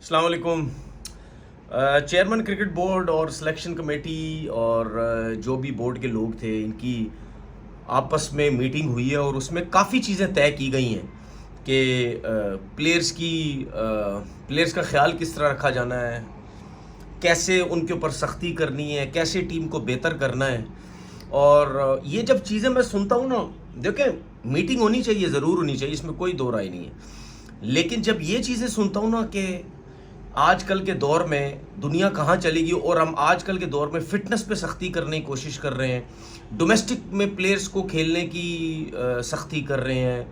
السلام علیکم۔ Chairman cricket board اور سلیکشن کمیٹی اور جو بھی بورڈ کے لوگ تھے ان کی آپس میں میٹنگ ہوئی ہے اور اس میں کافی چیزیں طے کی گئی ہیں کہ پلیئرز کا خیال کس طرح رکھا جانا ہے، کیسے ان کے اوپر سختی کرنی ہے، کیسے ٹیم کو بہتر کرنا ہے۔ اور یہ جب چیزیں میں سنتا ہوں نا، دیکھیں میٹنگ ہونی چاہیے، ضرور ہونی چاہیے، اس میں کوئی دو رائے نہیں ہے، لیکن جب یہ چیزیں سنتا ہوں نا کہ آج کل کے دور میں دنیا کہاں چلے گی اور ہم آج کل کے دور میں فٹنس پہ سختی کرنے کی کوشش کر رہے ہیں، ڈومیسٹک میں پلیئرز کو کھیلنے کی سختی کر رہے ہیں،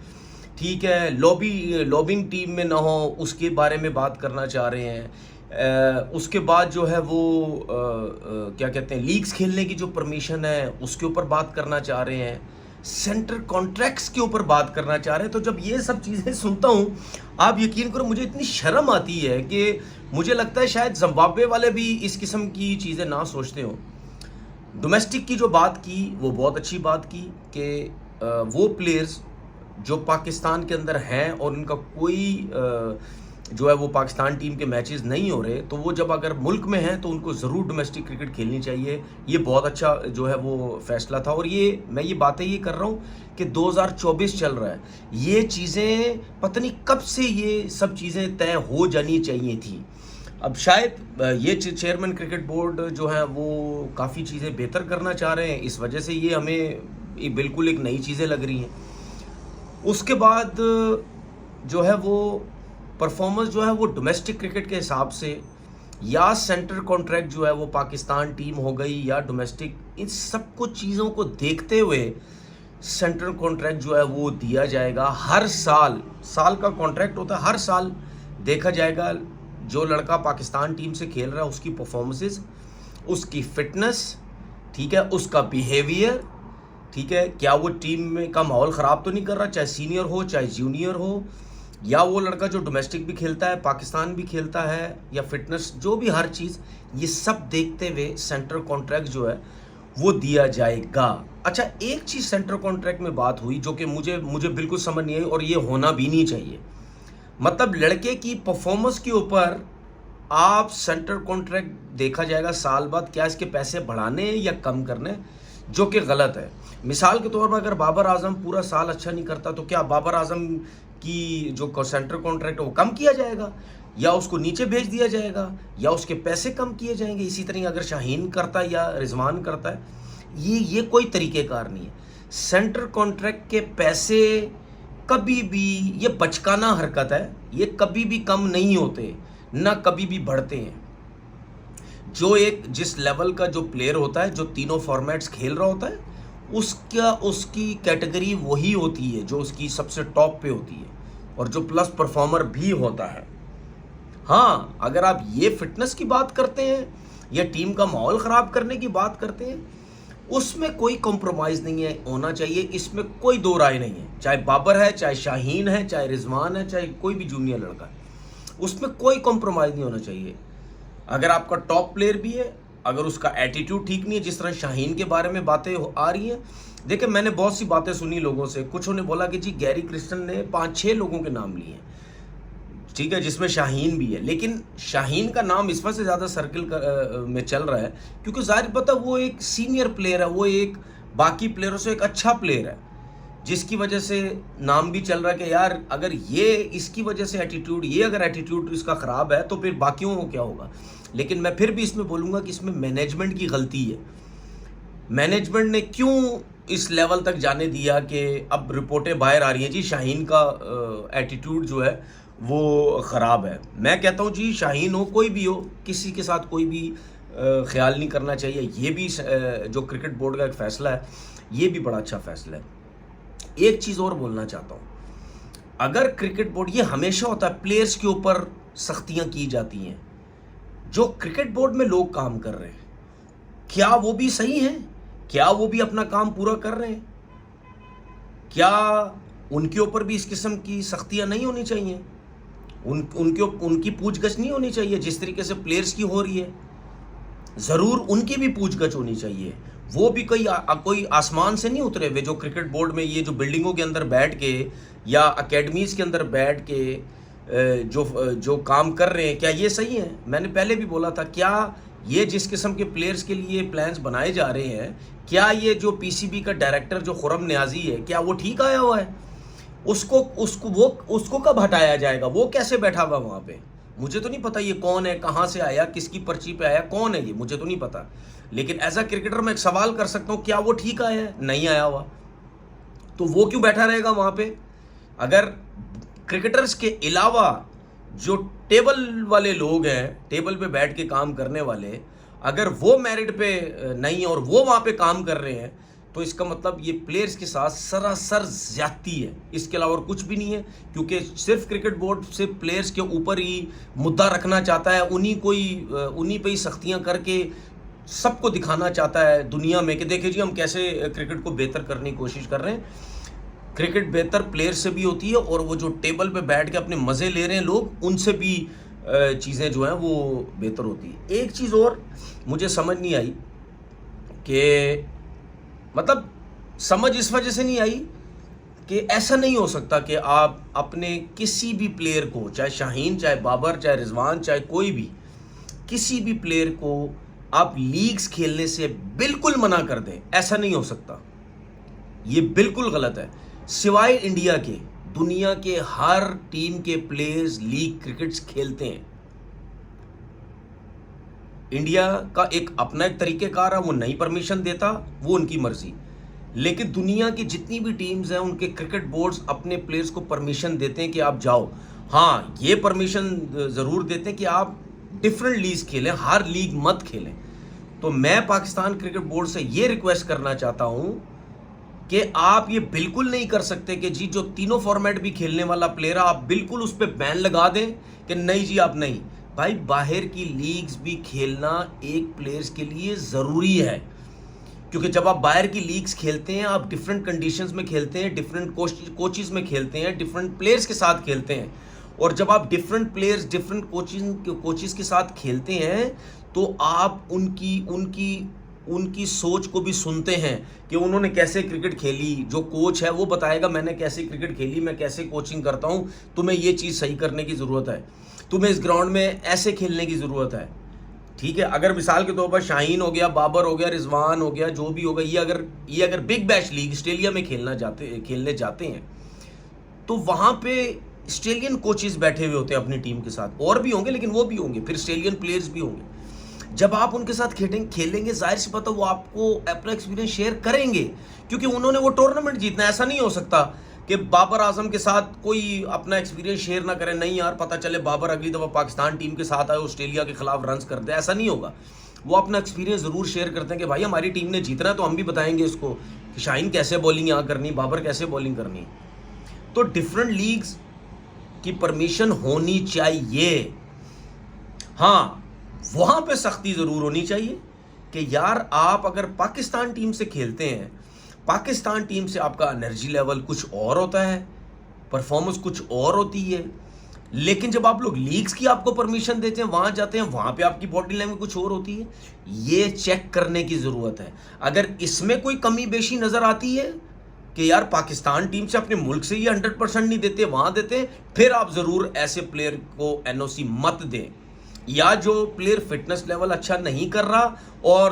ٹھیک ہے، لابنگ ٹیم میں نہ ہو اس کے بارے میں بات کرنا چاہ رہے ہیں، اس کے بعد جو ہے وہ کیا کہتے ہیں لیگز کھیلنے کی جو پرمیشن ہے اس کے اوپر بات کرنا چاہ رہے ہیں، سینٹر کانٹریکٹس کے اوپر بات کرنا چاہ رہے ہیں۔ تو جب یہ سب چیزیں سنتا ہوں، آپ یقین کرو مجھے اتنی شرم آتی ہے کہ مجھے لگتا ہے شاید زمبابوے والے بھی اس قسم کی چیزیں نہ سوچتے ہوں۔ ڈومیسٹک کی جو بات کی وہ بہت اچھی بات کی کہ وہ پلیئرز جو پاکستان کے اندر ہیں اور ان کا کوئی جو ہے وہ پاکستان ٹیم کے میچز نہیں ہو رہے، تو وہ جب اگر ملک میں ہیں تو ان کو ضرور ڈومیسٹک کرکٹ کھیلنی چاہیے۔ یہ بہت اچھا جو ہے وہ فیصلہ تھا، اور میں یہ باتیں یہ کر رہا ہوں کہ 2024 چل رہا ہے، یہ چیزیں پتہ نہیں کب سے یہ سب چیزیں طے ہو جانی چاہیے تھی۔ اب شاید یہ چیئرمین کرکٹ بورڈ جو ہے وہ کافی چیزیں بہتر کرنا چاہ رہے ہیں، اس وجہ سے یہ ہمیں بالکل ایک نئی چیزیں لگ رہی ہیں۔ اس کے بعد جو ہے وہ پرفارمنس جو ہے وہ ڈومیسٹک کرکٹ کے حساب سے یا سینٹر کانٹریکٹ جو ہے وہ پاکستان ٹیم ہو گئی یا ڈومیسٹک، ان سب کو چیزوں کو دیکھتے ہوئے سینٹر کانٹریکٹ جو ہے وہ دیا جائے گا۔ ہر سال کا کانٹریکٹ ہوتا ہے، ہر سال دیکھا جائے گا جو لڑکا پاکستان ٹیم سے کھیل رہا ہے اس کی پرفارمنسز، اس کی فٹنس، ٹھیک ہے، اس کا بیہیویئر، ٹھیک ہے، کیا وہ ٹیم میں کا ماحول خراب تو نہیں کر رہا، چاہے سینئر ہو چاہے جونیئر ہو، یا وہ لڑکا جو ڈومیسٹک بھی کھیلتا ہے پاکستان بھی کھیلتا ہے، یا فٹنس، جو بھی ہر چیز، یہ سب دیکھتے ہوئے سینٹر کانٹریکٹ جو ہے وہ دیا جائے گا۔ اچھا، ایک چیز سینٹر کانٹریکٹ میں بات ہوئی جو کہ مجھے بالکل سمجھ نہیں آئی، اور یہ ہونا بھی نہیں چاہیے، مطلب لڑکے کی پرفارمنس کے اوپر آپ سینٹر کانٹریکٹ دیکھا جائے گا سال بعد، کیا اس کے پیسے بڑھانے یا کم کرنے، جو کہ غلط ہے۔ مثال کے طور پر اگر بابر اعظم پورا سال اچھا نہیں کرتا تو کیا بابر اعظم کی جو سینٹر کانٹریکٹ ہے وہ کم کیا جائے گا، یا اس کو نیچے بھیج دیا جائے گا، یا اس کے پیسے کم کیے جائیں گے؟ اسی طرح اگر شاہین کرتا ہے یا رضوان کرتا ہے، یہ کوئی طریقہ کار نہیں ہے۔ سینٹر کانٹریکٹ کے پیسے کبھی بھی، یہ بچکانہ حرکت ہے، یہ کبھی بھی کم نہیں ہوتے، نہ کبھی بھی بڑھتے ہیں۔ جس لیول کا جو پلیئر ہوتا ہے، جو تینوں فارمیٹس کھیل رہا ہوتا ہے، اس کی کیٹیگری وہی ہوتی ہے جو اس کی سب سے ٹاپ پہ ہوتی ہے، اور جو پلس پرفارمر بھی ہوتا ہے۔ ہاں، اگر آپ یہ فٹنس کی بات کرتے ہیں یا ٹیم کا ماحول خراب کرنے کی بات کرتے ہیں، اس میں کوئی کمپرومائز نہیں ہے، ہونا چاہیے، اس میں کوئی دو رائے نہیں ہے، چاہے بابر ہے، چاہے شاہین ہے، چاہے رضوان ہے، چاہے کوئی بھی جونیئر لڑکا ہے، اس میں کوئی کمپرومائز نہیں ہونا چاہیے۔ اگر آپ کا ٹاپ پلیئر بھی ہے، اگر اس کا ایٹیٹیوڈ ٹھیک نہیں ہے، جس طرح شاہین کے بارے میں باتیں آ رہی ہیں، دیکھیں میں نے بہت سی باتیں سنی لوگوں سے، کچھوں نے بولا کہ جی گیری کرسٹن نے 5-6 لوگوں کے نام لیے ہیں، ٹھیک ہے، جس میں شاہین بھی ہے، لیکن شاہین کا نام اس وجہ سے زیادہ سرکل میں چل رہا ہے کیونکہ ظاہر پتہ وہ ایک سینئر پلیئر ہے، وہ ایک باقی پلیئروں سے ایک اچھا پلیئر ہے، جس کی وجہ سے نام بھی چل رہا ہے کہ یار اگر یہ اس کی وجہ سے اگر ایٹیٹیوڈ اس کا خراب ہے تو پھر باقیوں کو کیا ہوگا۔ لیکن میں پھر بھی اس میں بولوں گا کہ اس میں مینجمنٹ کی غلطی ہے۔ مینجمنٹ نے کیوں اس لیول تک جانے دیا کہ اب رپورٹیں باہر آ رہی ہیں جی شاہین کا ایٹیٹیوڈ جو ہے وہ خراب ہے۔ میں کہتا ہوں جی شاہین ہو کوئی بھی ہو، کسی کے ساتھ کوئی بھی خیال نہیں کرنا چاہیے، یہ بھی جو کرکٹ بورڈ کا ایک فیصلہ ہے یہ بھی بڑا اچھا فیصلہ ہے۔ ایک چیز اور بولنا چاہتا ہوں، اگر کرکٹ بورڈ، یہ ہمیشہ ہوتا ہے پلیئرز کے اوپر سختیاں کی جاتی ہیں، جو کرکٹ بورڈ میں لوگ کام کر رہے ہیں کیا وہ بھی صحیح ہیں؟ کیا وہ بھی اپنا کام پورا کر رہے ہیں؟ کیا ان کے اوپر بھی اس قسم کی سختیاں نہیں ہونی چاہیے؟ ان کی پوچھ گچھ نہیں ہونی چاہیے جس طریقے سے پلیئرز کی ہو رہی ہے؟ ضرور ان کی بھی پوچھ گچھ ہونی چاہیے۔ وہ بھی کوئی آسمان سے نہیں اترے ہوئے جو کرکٹ بورڈ میں یہ جو بلڈنگوں کے اندر بیٹھ کے یا اکیڈمیز کے اندر بیٹھ کے جو کام کر رہے ہیں کیا یہ صحیح ہے؟ میں نے پہلے بھی بولا تھا کیا یہ جس قسم کے پلیئرز کے لیے پلانز بنائے جا رہے ہیں کیا یہ جو پی سی بی کا ڈائریکٹر جو خرم نیازی ہے کیا وہ ٹھیک آیا ہوا ہے؟ اس کو کب ہٹایا جائے گا؟ وہ کیسے بیٹھا ہوا وہاں پہ؟ مجھے تو نہیں پتا یہ کون ہے، کہاں سے آیا، کس کی پرچی پہ آیا، کون ہے یہ، مجھے تو نہیں پتا. لیکن ایز اے کرکٹر میں ایک سوال کر سکتا ہوں کیا وہ ٹھیک آیا ہے؟ نہیں آیا ہوا تو وہ کیوں بیٹھا رہے گا وہاں پہ؟ اگر کرکٹرز کے علاوہ جو ٹیبل والے لوگ ہیں، ٹیبل پہ بیٹھ کے کام کرنے والے، اگر وہ میرٹ پہ نہیں اور وہ وہاں پہ کام کر رہے ہیں تو اس کا مطلب یہ پلیئرز کے ساتھ سراسر زیادتی ہے، اس کے علاوہ اور کچھ بھی نہیں ہے. کیونکہ صرف کرکٹ بورڈ سے پلیئرز کے اوپر ہی مدعا رکھنا چاہتا ہے، انہی پہ ہی سختیاں کر کے سب کو دکھانا چاہتا ہے دنیا میں کہ دیکھیں جی ہم کیسے کرکٹ کو بہتر کرنے کی کوشش کر رہے ہیں. کرکٹ بہتر پلیئر سے بھی ہوتی ہے اور وہ جو ٹیبل پہ بیٹھ کے اپنے مزے لے رہے ہیں لوگ، ان سے بھی چیزیں جو ہیں وہ بہتر ہوتی ہیں. ایک چیز اور مجھے سمجھ نہیں آئی کہ مطلب سمجھ اس وجہ سے نہیں آئی کہ ایسا نہیں ہو سکتا کہ آپ اپنے کسی بھی پلیئر کو، چاہے شاہین، چاہے بابر، چاہے رضوان، چاہے کوئی بھی، کسی بھی پلیئر کو آپ لیگز کھیلنے سے بالکل منع کر دیں. ایسا نہیں ہو سکتا، یہ بالکل غلط ہے. سوائے انڈیا کے دنیا کے ہر ٹیم کے پلیئرز لیگ کرکٹس کھیلتے ہیں. انڈیا کا اپنا ایک طریقہ کار ہے، وہ نہیں پرمیشن دیتا، وہ ان کی مرضی. لیکن دنیا کی جتنی بھی ٹیمز ہیں ان کے کرکٹ بورڈز اپنے پلیئرز کو پرمیشن دیتے ہیں کہ آپ جاؤ. ہاں یہ پرمیشن ضرور دیتے ہیں کہ آپ ڈیفرنٹ لیگز کھیلیں، ہر لیگ مت کھیلیں. تو میں پاکستان کرکٹ بورڈ سے یہ ریکویسٹ کرنا چاہتا ہوں کہ آپ یہ بالکل نہیں کر سکتے کہ جی جو تینوں فارمیٹ بھی کھیلنے والا پلیئر ہے آپ بالکل اس پہ بین لگا دیں کہ نہیں جی آپ نہیں. بھائی باہر کی لیگز بھی کھیلنا ایک پلیئرز کے لیے ضروری ہے، کیونکہ جب آپ باہر کی لیگز کھیلتے ہیں آپ ڈیفرنٹ کنڈیشنز میں کھیلتے ہیں، ڈیفرنٹ کوچز میں کھیلتے ہیں، ڈیفرنٹ پلیئرز کے ساتھ کھیلتے ہیں. اور جب آپ ڈیفرنٹ پلیئرز ڈیفرنٹ کوچز کے ساتھ کھیلتے ہیں تو آپ ان کی سوچ کو بھی سنتے ہیں کہ انہوں نے کیسے کرکٹ کھیلی. جو کوچ ہے وہ بتائے گا میں نے کیسے کرکٹ کھیلی، میں کیسے کوچنگ کرتا ہوں، تمہیں یہ چیز صحیح کرنے کی ضرورت ہے، تمہیں اس گراؤنڈ میں ایسے کھیلنے کی ضرورت ہے. ٹھیک ہے، اگر مثال کے طور پر شاہین ہو گیا، بابر ہو گیا، رضوان ہو گیا، جو بھی ہوگا، یہ اگر بگ بیش لیگ آسٹریلیا میں کھیلنے جاتے ہیں تو وہاں پہ آسٹریلین کوچز بیٹھے ہوئے ہوتے ہیں اپنی ٹیم کے ساتھ، اور بھی ہوں گے لیکن وہ بھی ہوں گے، پھر آسٹریلین پلیئرز بھی ہوں گے. جب آپ ان کے ساتھ کھیلیں گے ظاہر سی بات ہے وہ آپ کو اپنا ایکسپیرینس شیئر کریں گے، کیونکہ انہوں نے وہ ٹورنامنٹ جیتنا ہے. ایسا نہیں ہو سکتا کہ بابر اعظم کے ساتھ کوئی اپنا ایکسپیرینس شیئر نہ کرے. نہیں یار، پتہ چلے بابر اگلی دفعہ پاکستان ٹیم کے ساتھ آئے آسٹریلیا کے خلاف رنز کر دے، ایسا نہیں ہوگا. وہ اپنا ایکسپیرینس ضرور شیئر کرتے ہیں کہ بھائی ہماری ٹیم نے جیتنا ہے تو ہم بھی بتائیں گے اس کو کہ شاہین کیسے بولنگ یہاں کرنی، بابر کیسے بولنگ کرنی. تو ڈفرینٹ لیگز کی پرمیشن ہونی چاہیے. ہاں وہاں پہ سختی ضرور ہونی چاہیے کہ یار آپ اگر پاکستان ٹیم سے کھیلتے ہیں، پاکستان ٹیم سے آپ کا انرجی لیول کچھ اور ہوتا ہے، پرفارمنس کچھ اور ہوتی ہے. لیکن جب آپ لوگ لیگز کی آپ کو پرمیشن دیتے ہیں، وہاں جاتے ہیں، وہاں پہ آپ کی باڈی لینگویج کچھ اور ہوتی ہے. یہ چیک کرنے کی ضرورت ہے. اگر اس میں کوئی کمی بیشی نظر آتی ہے کہ یار پاکستان ٹیم سے اپنے ملک سے یہ 100% نہیں دیتے، وہاں دیتے ہیں، پھر آپ ضرور ایسے پلیئر کو این او سی مت دیں. یا جو پلیئر فٹنس لیول اچھا نہیں کر رہا اور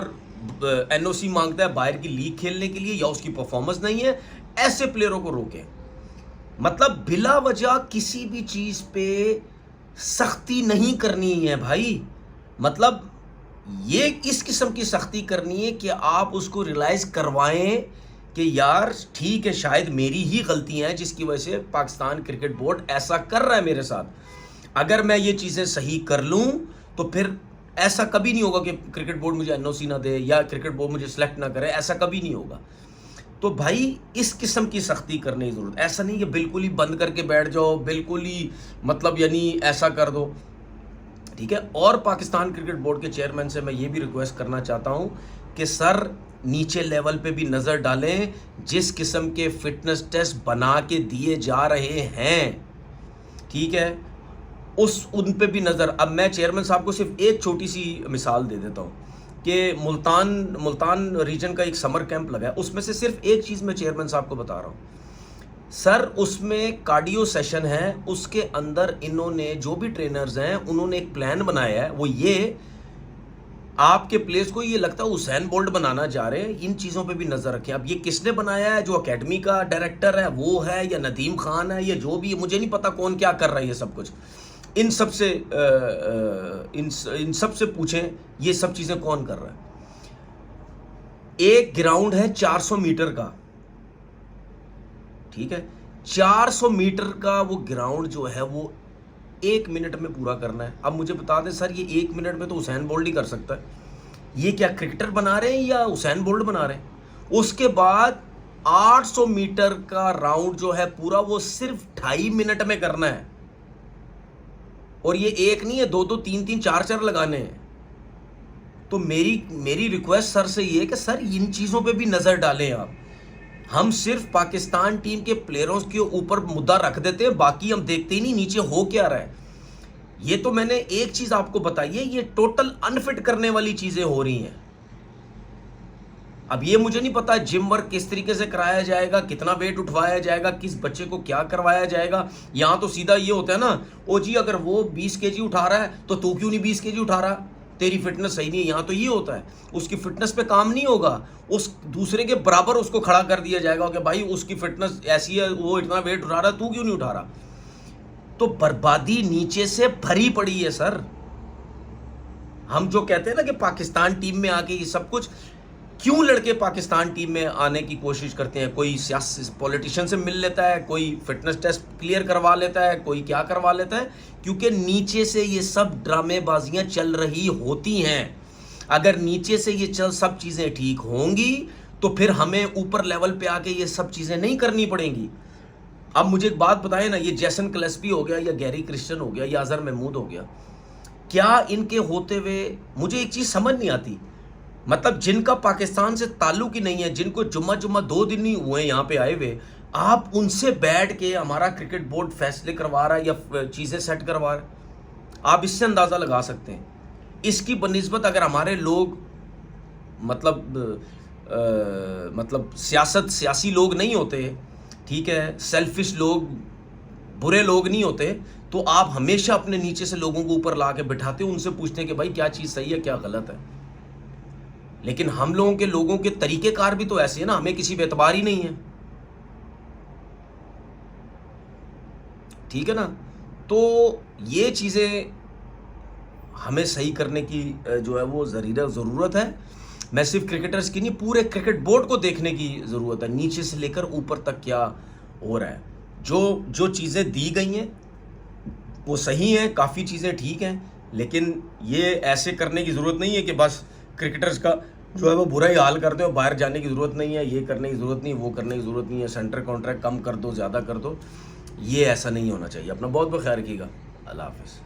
این او سی مانگتا ہے باہر کی لیگ کھیلنے کے لیے، یا اس کی پرفارمنس نہیں ہے، ایسے پلیئروں کو روکیں. مطلب بلا وجہ کسی بھی چیز پہ سختی نہیں کرنی ہے بھائی. مطلب یہ اس قسم کی سختی کرنی ہے کہ آپ اس کو ریلائز کروائیں کہ یار ٹھیک ہے شاید میری ہی غلطیاں ہیں جس کی وجہ سے پاکستان کرکٹ بورڈ ایسا کر رہا ہے میرے ساتھ. اگر میں یہ چیزیں صحیح کر لوں تو پھر ایسا کبھی نہیں ہوگا کہ کرکٹ بورڈ مجھے این او سی نہ دے یا کرکٹ بورڈ مجھے سلیکٹ نہ کرے. ایسا کبھی نہیں ہوگا. تو بھائی اس قسم کی سختی کرنے کی ضرورت. ایسا نہیں کہ بالکل ہی بند کر کے بیٹھ جاؤ، بالکل ہی مطلب یعنی ایسا کر دو. ٹھیک ہے. اور پاکستان کرکٹ بورڈ کے چیئرمین سے میں یہ بھی ریکویسٹ کرنا چاہتا ہوں کہ سر نیچے لیول پہ بھی نظر ڈالیں. جس قسم کے فٹنس ٹیسٹ بنا کے دیے جا رہے ہیں، ٹھیک ہے، ان پہ بھی نظر. اب میں چیئرمین صاحب کو صرف ایک چھوٹی سی مثال دے دیتا ہوں کہ ملتان ریجن کا ایک سمر کیمپ لگا ہے. اس میں سے صرف ایک چیز میں چیئرمین صاحب کو بتا رہا ہوں. سر اس میں کارڈیو سیشن ہے، اس کے اندر انہوں نے جو بھی ٹرینرز ہیں انہوں نے ایک پلان بنایا ہے، وہ یہ آپ کے پلیس کو یہ لگتا ہے حسین بولٹ بنانا چاہ رہے ہیں، ان چیزوں پہ بھی نظر رکھیں. اب یہ کس نے بنایا ہے؟ جو اکیڈمی کا ڈائریکٹر ہے وہ ہے، یا ندیم خان ہے، یا جو بھی، مجھے نہیں پتا کون کیا کر رہا ہے یہ سب کچھ. ان سب سے پوچھیں یہ سب چیزیں کون کر رہا ہے. ایک گراؤنڈ ہے 400 میٹر کا، ٹھیک ہے، 400 میٹر کا وہ گراؤنڈ جو ہے وہ 1 منٹ میں پورا کرنا ہے. اب مجھے بتا دیں سر، یہ 1 منٹ میں تو حسین بولٹ ہی کر سکتا ہے. یہ کیا کرکٹر بنا رہے ہیں یا حسین بولٹ بنا رہے ہیں؟ اس کے بعد 800 میٹر کا راؤنڈ جو ہے پورا وہ صرف 2.5 منٹ میں کرنا ہے. اور یہ ایک نہیں ہے، 2 3 4 لگانے ہیں. تو میری ریکویسٹ سر سے یہ ہے کہ سر ان چیزوں پہ بھی نظر ڈالیں آپ. ہم صرف پاکستان ٹیم کے پلیئروں کے اوپر مدعا رکھ دیتے ہیں، باقی ہم دیکھتے ہی نہیں نیچے ہو کیا رہا ہے. یہ تو میں نے ایک چیز آپ کو بتائی ہے، یہ ٹوٹل انفٹ کرنے والی چیزیں ہو رہی ہیں. اب یہ مجھے نہیں پتا جم ورک کس طریقے سے کرایا جائے گا، کتنا ویٹ اٹھوایا جائے گا، کس بچے کو کیا کروایا جائے گا. یہاں تو سیدھا یہ ہوتا ہے نا، او جی اگر وہ 20 kg اٹھا رہا ہے تو کیوں نہیں 20 kg اٹھا رہا، تیری فٹنس صحیح نہیں ہے. یہاں تو یہ ہوتا ہے، اس کی فٹنس پہ کام نہیں ہوگا، اس دوسرے کے برابر اس کو کھڑا کر دیا جائے گا کہ بھائی اس کی فٹنس ایسی ہے، وہ اتنا ویٹ اٹھا رہا ہے، تو کیوں نہیں اٹھا رہا. تو بربادی نیچے سے بھری پڑی ہے سر. ہم جو کہتے ہیں نا کہ پاکستان ٹیم میں آ کے یہ سب کچھ، کیوں لڑکے پاکستان ٹیم میں آنے کی کوشش کرتے ہیں؟ کوئی سیاسی پولیٹیشین سے مل لیتا ہے، کوئی فٹنس ٹیسٹ کلیئر کروا لیتا ہے، کوئی کیا کروا لیتا ہے، کیونکہ نیچے سے یہ سب ڈرامے بازیاں چل رہی ہوتی ہیں. اگر نیچے سے یہ سب چیزیں ٹھیک ہوں گی تو پھر ہمیں اوپر لیول پہ آ کے یہ سب چیزیں نہیں کرنی پڑیں گی. اب مجھے ایک بات بتائیں نا، یہ جیسن کلیسپی ہو گیا، یا گیری کرسچن ہو گیا، یا اظہر محمود ہو گیا، کیا ان کے ہوتے ہوئے مجھے ایک چیز سمجھ نہیں آتی، مطلب جن کا پاکستان سے تعلق ہی نہیں ہے، جن کو جمعہ 2 دن نہیں ہوئے یہاں پہ آئے ہوئے، آپ ان سے بیٹھ کے ہمارا کرکٹ بورڈ فیصلے کروا رہا ہے یا چیزیں سیٹ کروا رہا ہے. آپ اس سے اندازہ لگا سکتے ہیں. اس کی بنسبت اگر ہمارے لوگ مطلب سیاسی لوگ نہیں ہوتے، ٹھیک ہے، سیلفش لوگ، برے لوگ نہیں ہوتے، تو آپ ہمیشہ اپنے نیچے سے لوگوں کو اوپر لا کے بٹھاتے، ان سے پوچھتے ہیں کہ بھائی کیا چیز صحیح ہے کیا غلط ہے. لیکن ہم لوگوں کے طریقہ کار بھی تو ایسے ہیں نا، ہمیں کسی پہ اعتبار ہی نہیں ہے، ٹھیک ہے نا. تو یہ چیزیں ہمیں صحیح کرنے کی جو ہے وہ ضرورت ہے. میں صرف کرکٹرز کی نہیں، پورے کرکٹ بورڈ کو دیکھنے کی ضرورت ہے، نیچے سے لے کر اوپر تک کیا ہو رہا ہے. جو چیزیں دی گئی ہیں وہ صحیح ہیں، کافی چیزیں ٹھیک ہیں، لیکن یہ ایسے کرنے کی ضرورت نہیں ہے کہ بس کرکٹرز کا جو ہے وہ برا ہی حال کر دیں، اور باہر جانے کی ضرورت نہیں ہے، یہ کرنے کی ضرورت نہیں، وہ کرنے کی ضرورت نہیں ہے، سینٹر کانٹریکٹ کم کر دو، زیادہ کر دو. یہ ایسا نہیں ہونا چاہیے. اپنا بہت خیال رکھیے گا. اللہ حافظ.